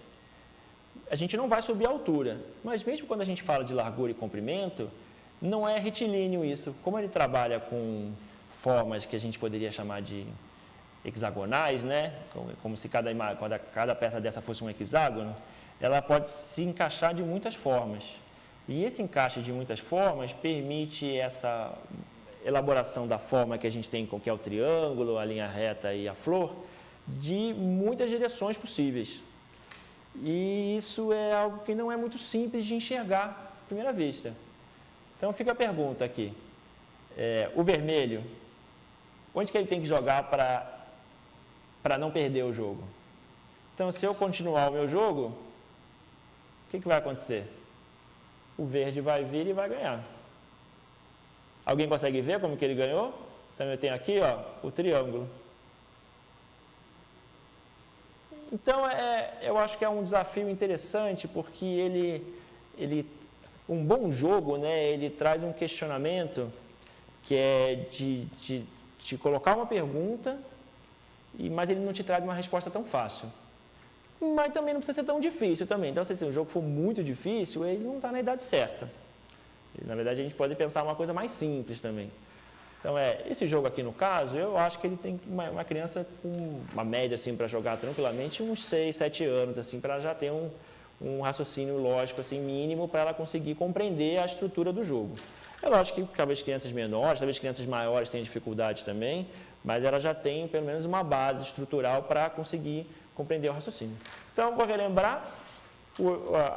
A gente não vai subir a altura, mas mesmo quando a gente fala de largura e comprimento, não é retilíneo isso. Como ele trabalha com formas que a gente poderia chamar de hexagonais, né? Como se cada peça dessa fosse um hexágono, ela pode se encaixar de muitas formas. E esse encaixe de muitas formas permite essa elaboração da forma que a gente tem, que é o triângulo, a linha reta e a flor, de muitas direções possíveis. E isso é algo que não é muito simples de enxergar à primeira vista. Então fica a pergunta aqui. O vermelho, onde que ele tem que jogar para não perder o jogo? Então, se eu continuar o meu jogo, o que vai acontecer? O verde vai vir e vai ganhar. Alguém consegue ver como que ele ganhou? Então, eu tenho aqui, ó, o triângulo. Então, eu acho que é um desafio interessante, porque um bom jogo, né, ele traz um questionamento que é de colocar uma pergunta, mas ele não te traz uma resposta tão fácil. Mas também não precisa ser tão difícil também. Então, se o jogo for muito difícil, ele não está na idade certa. Na verdade, a gente pode pensar uma coisa mais simples também. Então, esse jogo aqui, no caso, eu acho que ele tem uma criança com uma média, assim, para jogar tranquilamente, uns 6, 7 anos, assim, para já ter um raciocínio lógico, assim, mínimo, para ela conseguir compreender a estrutura do jogo. É lógico que talvez crianças menores, talvez crianças maiores tenham dificuldade também, mas ela já tem, pelo menos, uma base estrutural para conseguir compreender o raciocínio. Então, vou relembrar,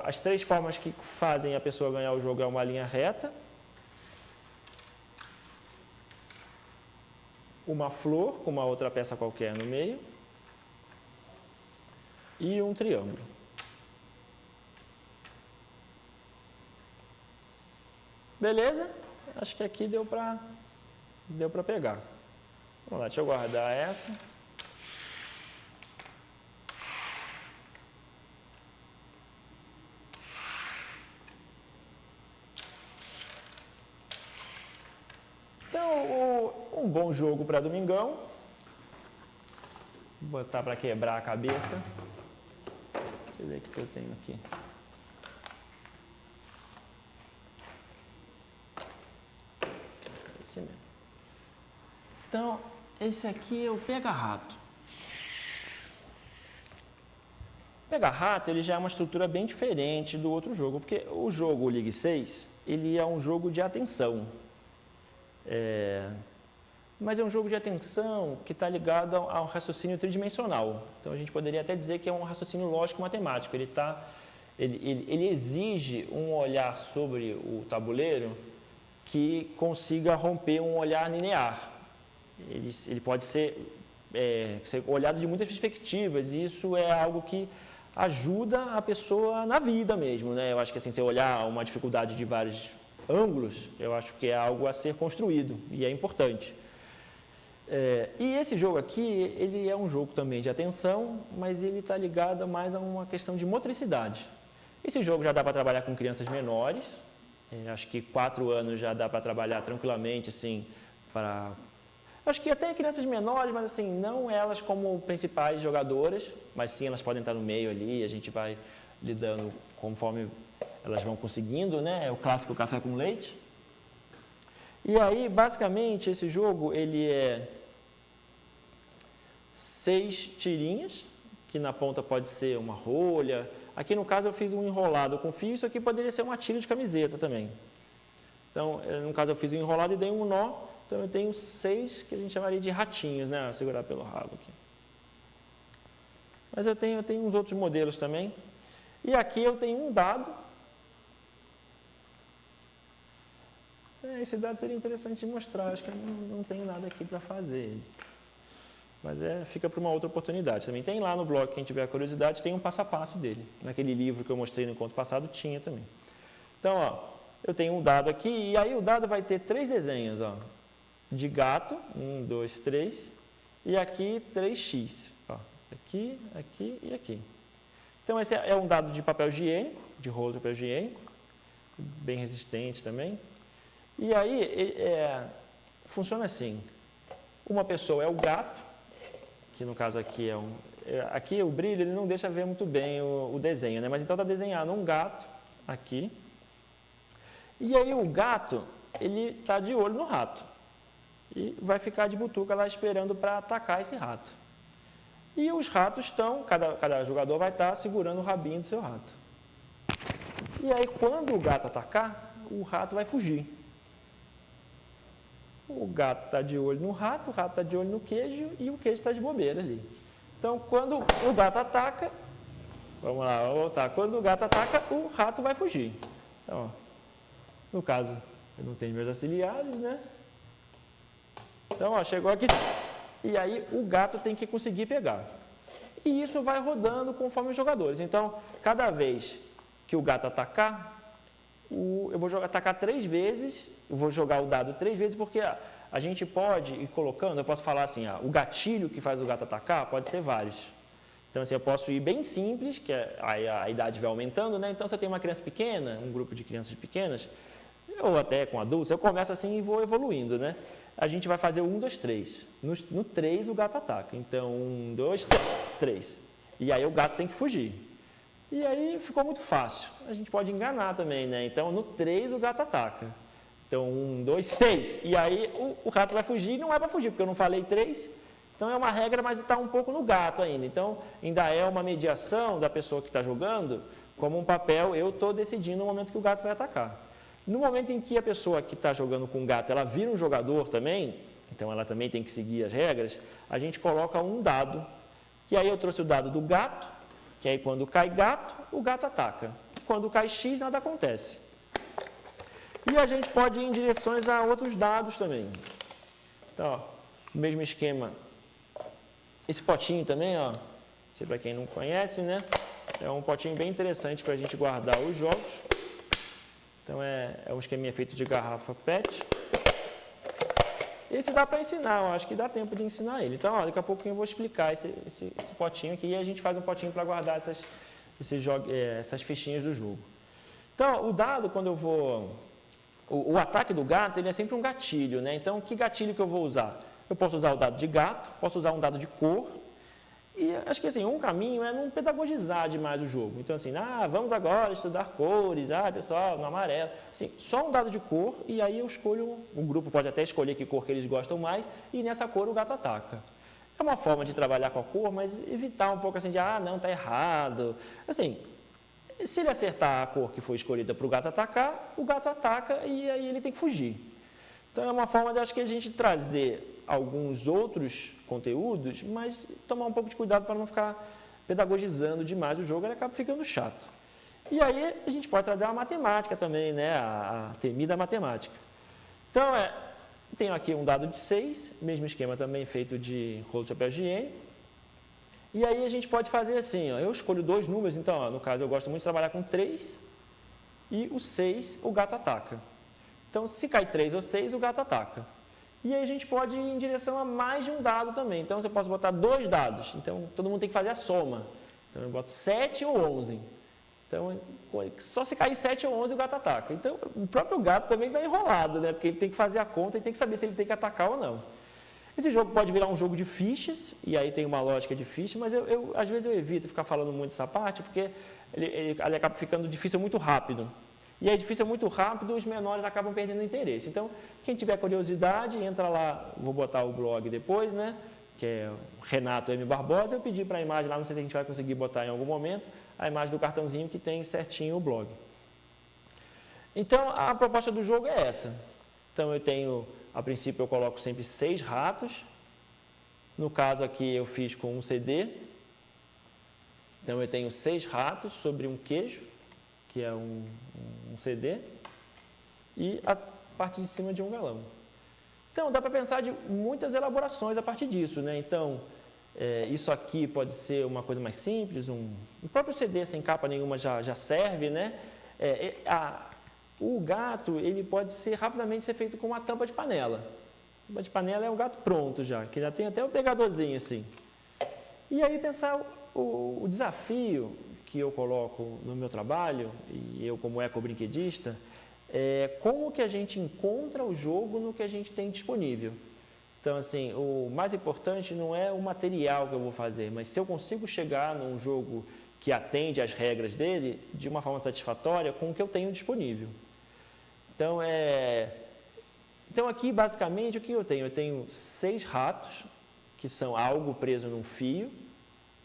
as 3 formas que fazem a pessoa ganhar o jogo é uma linha reta, uma flor com uma outra peça qualquer no meio e um triângulo. Beleza? Acho que aqui deu para pegar. Vamos lá, deixa eu guardar essa. Então, um bom jogo para domingão. Vou botar para quebrar a cabeça. Deixa eu ver o que eu tenho aqui. Esse mesmo. Então, esse aqui é o pega-rato. Pega-rato, ele já é uma estrutura bem diferente do outro jogo, porque o jogo Ligue 6, ele é um jogo de atenção. Mas é um jogo de atenção que está ligado ao raciocínio tridimensional. Então, a gente poderia até dizer que é um raciocínio lógico-matemático. Ele exige um olhar sobre o tabuleiro que consiga romper um olhar linear. Ele pode ser olhado de muitas perspectivas, e isso é algo que ajuda a pessoa na vida mesmo, né? Eu acho que assim, se olhar uma dificuldade de vários ângulos, eu acho que é algo a ser construído, e é importante. E esse jogo aqui, ele é um jogo também de atenção, mas ele está ligado mais a uma questão de motricidade. Esse jogo já dá para trabalhar com crianças menores, acho que 4 anos já dá para trabalhar tranquilamente, assim, acho que até crianças menores, mas assim, não elas como principais jogadoras, mas sim elas podem estar no meio ali, a gente vai lidando conforme elas vão conseguindo, né? É o clássico café com leite. E aí, basicamente, esse jogo, ele é 6 tirinhas, que na ponta pode ser uma rolha. Aqui, no caso, eu fiz um enrolado com fio, isso aqui poderia ser uma tira de camiseta também. Então, no caso, eu fiz um enrolado e dei um nó. Então, eu tenho 6 que a gente chamaria de ratinhos, né? Vou segurar pelo rabo aqui. Mas eu tenho uns outros modelos também. E aqui eu tenho um dado. Esse dado seria interessante de mostrar, acho que eu não tenho nada aqui para fazer. Mas fica para uma outra oportunidade. Também tem lá no blog, quem tiver curiosidade, tem um passo a passo dele. Naquele livro que eu mostrei no encontro passado, tinha também. Então, ó, eu tenho um dado aqui, e aí o dado vai ter 3 desenhos, ó, de gato, 1, 2, 3, e aqui 3x. Ó, aqui, aqui e aqui. Então, esse é um dado de papel higiênico, de rolo de papel higiênico, bem resistente também. E aí, funciona assim, uma pessoa é o gato, que no caso aqui aqui o brilho ele não deixa ver muito bem o desenho, né? Mas então está desenhado um gato aqui, e aí o gato, ele está de olho no rato, e vai ficar de butuca lá esperando para atacar esse rato. E os ratos estão, cada jogador vai estar segurando o rabinho do seu rato. E aí quando o gato atacar, o rato vai fugir. O gato está de olho no rato, o rato está de olho no queijo e o queijo está de bobeira ali. Então, quando o gato ataca, vamos lá, vamos voltar. Quando o gato ataca, o rato vai fugir. Então, ó, no caso, eu não tenho meus auxiliares, né? Então, ó, chegou aqui e aí o gato tem que conseguir pegar. E isso vai rodando conforme os jogadores. Então, cada vez que o gato atacar, eu vou atacar 3 vezes, eu vou jogar o dado 3 vezes, porque a gente pode ir colocando, eu posso falar assim, o gatilho que faz o gato atacar pode ser vários. Então, assim, eu posso ir bem simples, que a idade vai aumentando, né? Então, se eu tenho uma criança pequena, um grupo de crianças pequenas, ou até com adultos, eu começo assim e vou evoluindo, né? A gente vai fazer o 1, 2, 3. No 3, o gato ataca. Então, 1, 2, 3. E aí o gato tem que fugir. E aí ficou muito fácil. A gente pode enganar também, né? Então, no 3, o gato ataca. Então, 1, 2, 6. E aí o gato vai fugir e não é para fugir, porque eu não falei 3. Então, é uma regra, mas está um pouco no gato ainda. Então, ainda é uma mediação da pessoa que está jogando, como um papel, eu estou decidindo no momento que o gato vai atacar. No momento em que a pessoa que está jogando com o gato, ela vira um jogador também, então ela também tem que seguir as regras, a gente coloca um dado, que aí eu trouxe o dado do gato, que aí quando cai gato, o gato ataca. Quando cai X, nada acontece. E a gente pode ir em direções a outros dados também. Então, ó, mesmo esquema. Esse potinho também, ó, sei para quem não conhece, né? É um potinho bem interessante para a gente guardar os jogos. Então, é um esqueminha feito de garrafa PET. Esse dá para ensinar, eu acho que dá tempo de ensinar ele. Então, ó, daqui a pouquinho eu vou explicar esse potinho aqui e a gente faz um potinho para guardar essas fichinhas do jogo. Então, o dado, quando eu vou... O ataque do gato, ele é sempre um gatilho, né? Então, que gatilho que eu vou usar? Eu posso usar o dado de gato, posso usar um dado de cor. E acho que assim, um caminho é não pedagogizar demais o jogo. Então, assim, vamos agora estudar cores, pessoal, no amarelo. Assim, só um dado de cor e aí eu escolho, o grupo pode até escolher que cor que eles gostam mais e nessa cor o gato ataca. É uma forma de trabalhar com a cor, mas evitar um pouco assim de, não, tá errado. Assim, se ele acertar a cor que foi escolhida para o gato atacar, o gato ataca e aí ele tem que fugir. Então, é uma forma de, acho que a gente trazer alguns outros conteúdos, mas tomar um pouco de cuidado para não ficar pedagogizando demais o jogo, ele acaba ficando chato. E aí a gente pode trazer uma matemática também, né? A temida matemática. Então, tenho aqui um dado de 6, mesmo esquema também feito de rolo de papel higiênico. E aí a gente pode fazer assim, ó, eu escolho 2 números, então, ó, no caso eu gosto muito de trabalhar com 3 e o 6 o gato ataca. Então, se cai 3 ou 6, o gato ataca. E aí a gente pode ir em direção a mais de um dado também. Então, você pode botar 2 dados. Então, todo mundo tem que fazer a soma. Então, eu boto 7 ou 11. Então, só se cair 7 ou 11, o gato ataca. Então, o próprio gato também está enrolado, né? Porque ele tem que fazer a conta e tem que saber se ele tem que atacar ou não. Esse jogo pode virar um jogo de fichas, e aí tem uma lógica de ficha, mas às vezes eu evito ficar falando muito essa parte, porque ele acaba ficando difícil muito rápido. E é difícil muito rápido, os menores acabam perdendo interesse. Então, quem tiver curiosidade, entra lá, vou botar o blog depois, né? Que é Renato M. Barbosa. Eu pedi para a imagem lá, não sei se a gente vai conseguir botar em algum momento, a imagem do cartãozinho que tem certinho o blog. Então, a proposta do jogo é essa. Então, a princípio eu coloco sempre 6 ratos. No caso aqui eu fiz com um CD. Então, eu tenho 6 ratos sobre um queijo, que é um CD, e a parte de cima de um galão. Então, dá para pensar de muitas elaborações a partir disso, né? Então, isso aqui pode ser uma coisa mais simples, o próprio CD sem capa nenhuma já serve, né? O gato, ele pode rapidamente ser feito com uma tampa de panela. A tampa de panela é um gato pronto já, que já tem até o pegadorzinho assim. E aí pensar o desafio que eu coloco no meu trabalho, e eu como ecobrinquedista, é como que a gente encontra o jogo no que a gente tem disponível. Então, assim, o mais importante não é o material que eu vou fazer, mas se eu consigo chegar num jogo que atende às regras dele de uma forma satisfatória com o que eu tenho disponível. Então, aqui, basicamente, o que eu tenho? Eu tenho 6 ratos, que são algo preso num fio,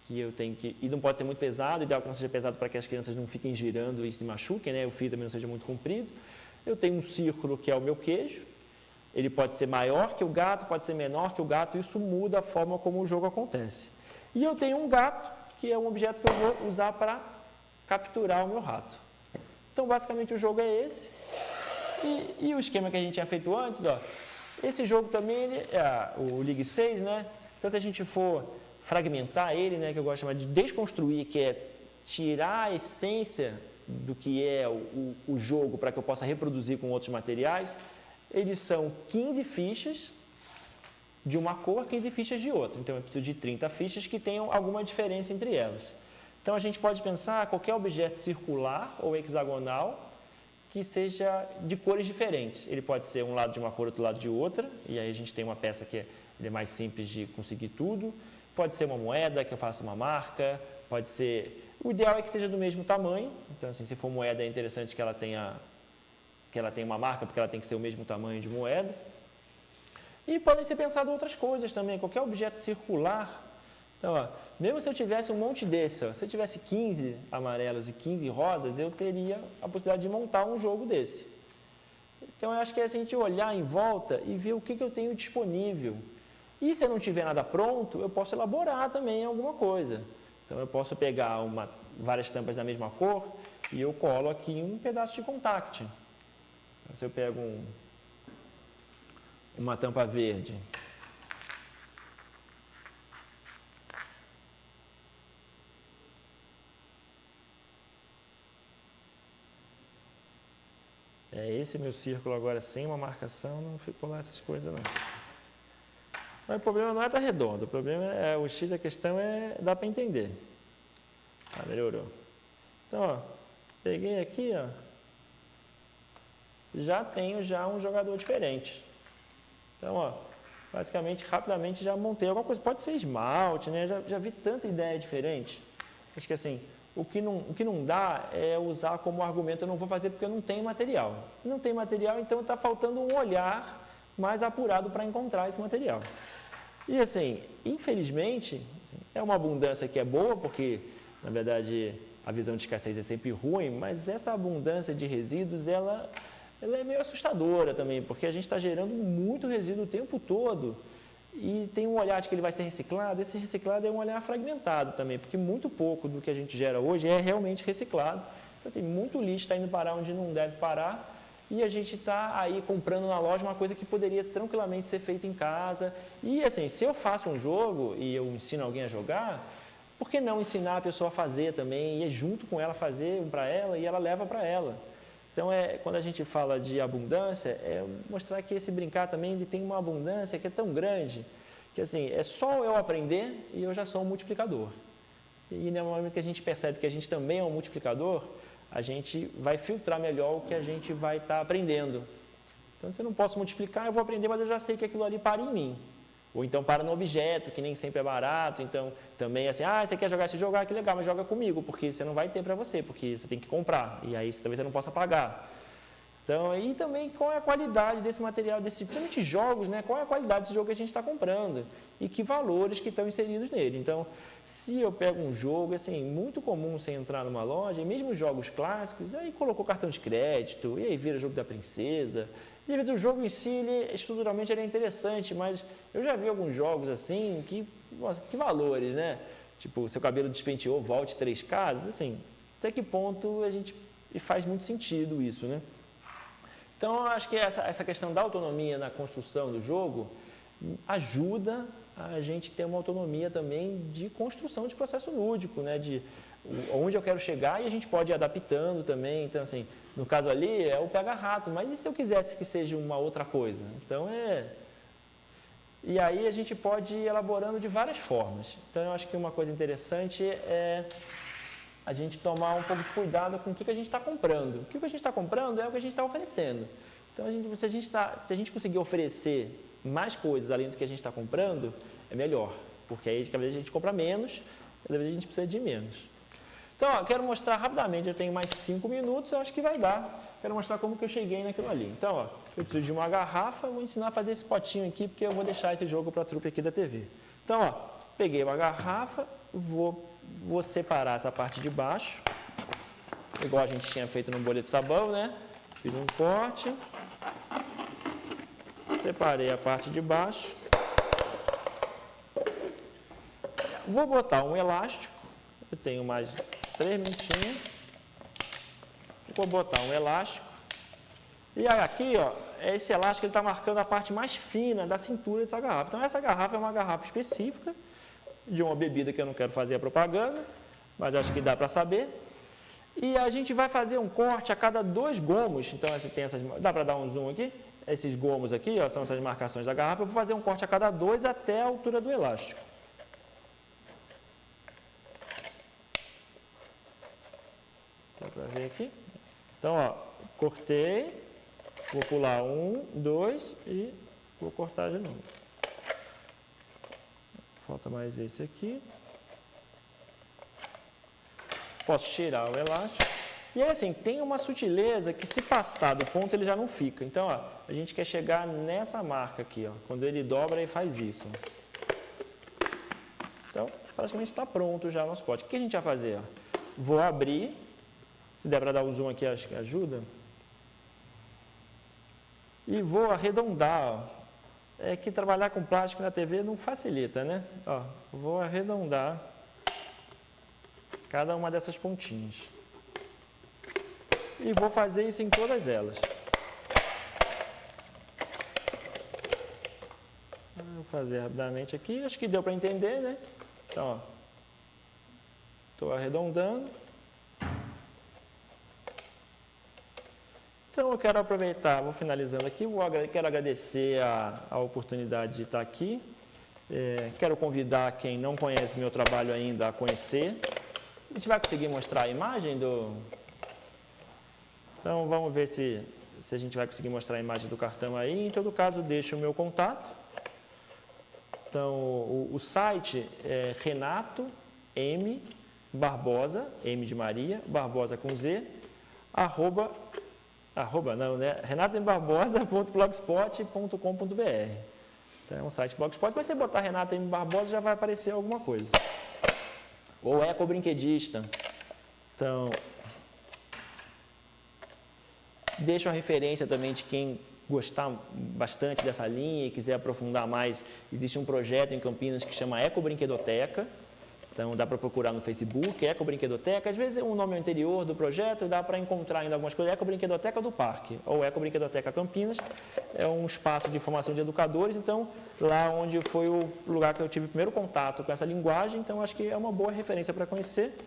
que eu tenho que... E não pode ser muito pesado, ideal que não seja pesado para que as crianças não fiquem girando e se machuquem, né? O fio também não seja muito comprido. Eu tenho um círculo, que é o meu queijo. Ele pode ser maior que o gato, pode ser menor que o gato, isso muda a forma como o jogo acontece. E eu tenho um gato, que é um objeto que eu vou usar para capturar o meu rato. Então, basicamente, o jogo é esse. E o esquema que a gente tinha feito antes, ó, esse jogo também é o League 6, né? Então, se a gente for fragmentar ele, né, que eu gosto de chamar de desconstruir, que é tirar a essência do que é o jogo para que eu possa reproduzir com outros materiais, eles são 15 fichas de uma cor, 15 fichas de outra. Então, eu preciso de 30 fichas que tenham alguma diferença entre elas. Então, a gente pode pensar qualquer objeto circular ou hexagonal que seja de cores diferentes. Ele pode ser um lado de uma cor, outro lado de outra, e aí a gente tem uma peça que é mais simples de conseguir tudo. Pode ser uma moeda, que eu faço uma marca, pode ser... O ideal é que seja do mesmo tamanho, então, assim, se for moeda, é interessante que ela tenha uma marca, porque ela tem que ser o mesmo tamanho de moeda. E podem ser pensadas outras coisas também, qualquer objeto circular. Então, ó, mesmo se eu tivesse um monte desse, ó, se eu tivesse 15 amarelos e 15 rosas, eu teria a possibilidade de montar um jogo desse. Então, eu acho que é assim, a gente olhar em volta e ver o que eu tenho disponível. E se eu não tiver nada pronto, eu posso elaborar também alguma coisa. Então, eu posso pegar várias tampas da mesma cor e eu colo aqui um pedaço de contact. Então, se eu pego uma tampa verde, esse meu círculo agora sem uma marcação, não ficou lá essas coisas não. Mas o problema não é estar redondo, o problema é o X da questão dá para entender. Melhorou. Então, ó, peguei aqui, ó, já tenho um jogador diferente. Então, ó, basicamente, rapidamente já montei alguma coisa. Pode ser esmalte, né? Já vi tanta ideia diferente. Acho que assim, o que não dá é usar como argumento, eu não vou fazer porque eu não tenho material. Não tem material, então está faltando um olhar mais apurado para encontrar esse material. E assim, infelizmente, é uma abundância que é boa, porque, na verdade, a visão de escassez é sempre ruim, mas essa abundância de resíduos, ela é meio assustadora também, porque a gente está gerando muito resíduo o tempo todo e tem um olhar de que ele vai ser reciclado. Esse reciclado é um olhar fragmentado também, porque muito pouco do que a gente gera hoje é realmente reciclado. Então, assim, muito lixo está indo parar onde não deve parar e a gente está aí comprando na loja uma coisa que poderia tranquilamente ser feita em casa. E assim, se eu faço um jogo e eu ensino alguém a jogar, por que não ensinar a pessoa a fazer também e junto com ela fazer um para ela e ela leva para ela? Então, quando a gente fala de abundância, é mostrar que esse brincar também ele tem uma abundância que é tão grande que assim, é só eu aprender e eu já sou um multiplicador. E no momento que a gente percebe que a gente também é um multiplicador, a gente vai filtrar melhor o que a gente vai estar aprendendo. Então, se eu não posso multiplicar, eu vou aprender, mas eu já sei que aquilo ali para em mim. Ou então para no objeto, que nem sempre é barato. Então, também assim, você quer jogar esse jogo? Que legal, mas joga comigo, porque você não vai ter para você, porque você tem que comprar. E aí, talvez você não possa pagar. Então, e também qual é a qualidade desse material, principalmente jogos, né? Qual é a qualidade desse jogo que a gente está comprando? E que valores que estão inseridos nele. Então, se eu pego um jogo, assim, muito comum você entrar numa loja, e mesmo jogos clássicos, aí colocou cartão de crédito, e aí vira jogo da princesa. E às vezes o jogo em si, estruturalmente, ele é interessante, mas eu já vi alguns jogos assim, nossa, que valores, né? Tipo, seu cabelo despenteou, volte 3 casas, assim, até que ponto faz muito sentido isso, né? Então, eu acho que essa questão da autonomia na construção do jogo ajuda a gente ter uma autonomia também de construção de processo lúdico, né? De onde eu quero chegar e a gente pode ir adaptando também. Então, assim, no caso ali é o pega-rato, mas e se eu quisesse que seja uma outra coisa? Então, E aí a gente pode ir elaborando de várias formas. Então, eu acho que uma coisa interessante é a gente tomar um pouco de cuidado com o que a gente está comprando. O que a gente está comprando é o que a gente está oferecendo. Então, se a gente conseguir oferecer mais coisas além do que a gente está comprando, é melhor. Porque aí, cada vez a gente compra menos, cada vez a gente precisa de menos. Então, eu quero mostrar rapidamente, eu tenho mais 5 minutos, eu acho que vai dar. Quero mostrar como que eu cheguei naquilo ali. Então, eu preciso de uma garrafa, vou ensinar a fazer esse potinho aqui, porque eu vou deixar esse jogo para a trupe aqui da TV. Então, peguei uma garrafa, vou separar essa parte de baixo, igual a gente tinha feito no boleto de sabão, né? Fiz um corte, separei a parte de baixo, vou botar um elástico, eu tenho mais 3 minutinhos, vou botar um elástico, e aqui, esse elástico está marcando a parte mais fina da cintura dessa garrafa. Então, essa garrafa é uma garrafa específica, de uma bebida que eu não quero fazer a propaganda, mas acho que dá para saber. E a gente vai fazer um corte a cada 2 gomos. Então, tem essas, dá para dar um zoom aqui? Esses gomos aqui, ó, são essas marcações da garrafa. Eu vou fazer um corte a cada 2 até a altura do elástico. Dá para ver aqui? Então, ó, cortei, vou pular 1, 2 e vou cortar de novo. Falta mais esse aqui. Posso tirar o elástico. E aí, assim, tem uma sutileza que se passar do ponto ele já não fica. Então, ó, a gente quer chegar nessa marca aqui, ó. Quando ele dobra, ele faz isso. Então, praticamente está pronto já o nosso pote. O que a gente vai fazer? Ó? Vou abrir. Se der para dar o zoom aqui, acho que ajuda. E vou arredondar, ó. É que trabalhar com plástico na TV não facilita, né? Ó, vou arredondar cada uma dessas pontinhas. E vou fazer isso em todas elas. Vou fazer rapidamente aqui, acho que deu para entender, né? Então, ó, estou arredondando. Então, eu quero aproveitar, vou finalizando aqui, quero agradecer a oportunidade de estar aqui. Quero convidar quem não conhece meu trabalho ainda a conhecer. A gente vai conseguir mostrar a imagem do... Então, vamos ver se a gente vai conseguir mostrar a imagem do cartão aí. Em todo caso, deixo o meu contato. Então, o site é Renato M. Barbosa, M de Maria, Barbosa com Z, renatombarbosa.blogspot.com.br. Então, é um site Blogspot. Mas se você botar Renato M. Barbosa, já vai aparecer alguma coisa. Ou Ecobrinquedista. Então, deixo a referência também de quem gostar bastante dessa linha e quiser aprofundar mais. Existe um projeto em Campinas que chama Ecobrinquedoteca. Então, dá para procurar no Facebook, Ecobrinquedoteca. Às vezes, o nome é anterior do projeto, dá para encontrar ainda algumas coisas. Ecobrinquedoteca do Parque, ou Ecobrinquedoteca Campinas. É um espaço de formação de educadores. Então, lá onde foi o lugar que eu tive o primeiro contato com essa linguagem. Então, acho que é uma boa referência para conhecer.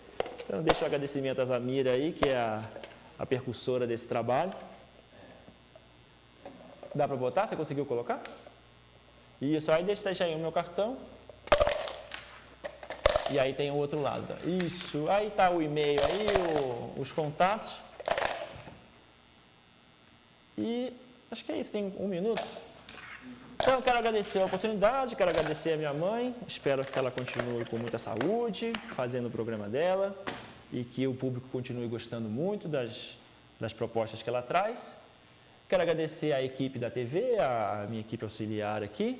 Então, deixo o agradecimento a Zamira aí, que é a percussora desse trabalho. Dá para botar? Você conseguiu colocar? Isso, aí deixa aí o meu cartão. E aí tem o outro lado. Isso, aí está o e-mail aí, os contatos. E acho que é isso, tem 1 minuto. Então, eu quero agradecer a oportunidade, quero agradecer a minha mãe. Espero que ela continue com muita saúde, fazendo o programa dela. E que o público continue gostando muito das propostas que ela traz. Quero agradecer a equipe da TV, a minha equipe auxiliar aqui.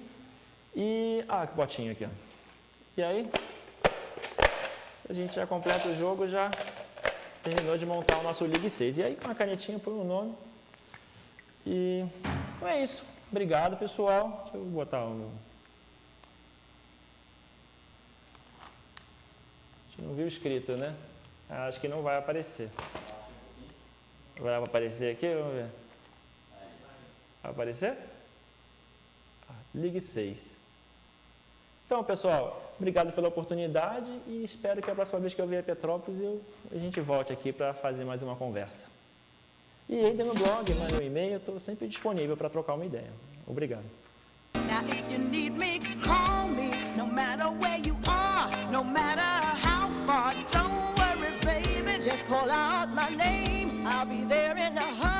E... que botinho aqui, ó. E aí, a gente já completa o jogo, já terminou de montar o nosso Ligue 6. E aí, com a canetinha, põe o nome. E então é isso. Obrigado, pessoal. Deixa eu botar o... A gente não viu escrito, né? Acho que não vai aparecer. Vai aparecer aqui? Vamos ver. Vai aparecer? Ligue 6. Então, pessoal, obrigado pela oportunidade e espero que a próxima vez que eu vier a Petrópolis a gente volte aqui para fazer mais uma conversa. E entre no blog, mande um e-mail, eu estou sempre disponível para trocar uma ideia. Obrigado. Now if you need me, call me, no matter where you are, no matter how far. Don't worry, baby, just call out my name. I'll be there in a hurry.